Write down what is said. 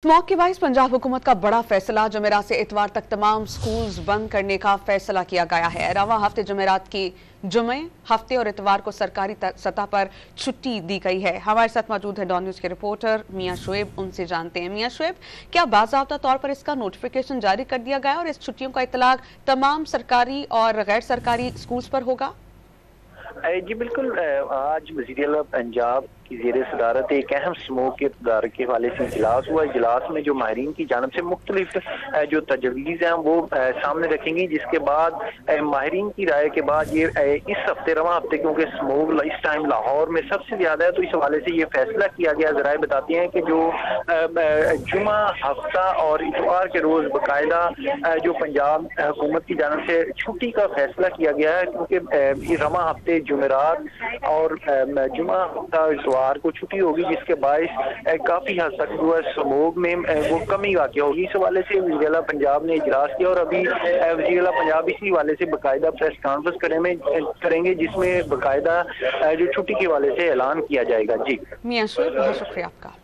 Smog के बाइस पंजाब हुकूमत का बड़ा फैसला। जुमेरात से इतवार तक तमाम स्कूल्स बंद करने का फैसला किया गया है। रवा हफ्ते जुमेरात की जुमे हफ्ते और इतवार को सरकारी सतह पर छुट्टी दी गई है। हमारे साथ मौजूद है डॉन न्यूज के रिपोर्टर मियां शुएब, उनसे जानते हैं। मियां शुएब, क्या बाज़ाब्ता तौर पर इसका नोटिफिकेशन जारी कर दिया गया और इस छुट्टियों का इतलाक तमाम सरकारी और गैर सरकारी स्कूल्स पर होगा? जी बिल्कुल। आज वज़ीर-ए-आला पंजाब की ज़ेरे सदारत एक अहम स्मोग के तदारक के हवाले से इजलास हुआ। इजलास में जो माहिरीन की जानब से मुख्तलिफ जो तजवीज़ हैं वो सामने रखेंगी, जिसके बाद माहिरीन की राय के बाद ये इस हफ्ते रवा हफ्ते, क्योंकि स्मोग इस टाइम लाहौर में सबसे ज़्यादा है, तो इस हवाले से ये फैसला किया गया। ज़राए बताती हैं कि जो जुमा हफ्ता और इतवार के रोज़ बाकायदा जो पंजाब हुकूमत की जानब से छुट्टी का फैसला किया गया है, क्योंकि रवा हफ्ते जुमेरात और जुमा हफ्ता को छुट्टी होगी, जिसके बायस काफी हद तक जो है स्मोग में वो कमी वाक़ होगी। इस हवाले से वज़ीर-ए-आला पंजाब ने इजलास किया और अभी वज़ीर-ए-आला पंजाब इसी हवाले से बाकायदा प्रेस कॉन्फ्रेंस करेंगे, जिसमें बाकायदा जो छुट्टी के हवाले से ऐलान किया जाएगा। जी मियां शुएब, बहुत शुक्रिया आपका।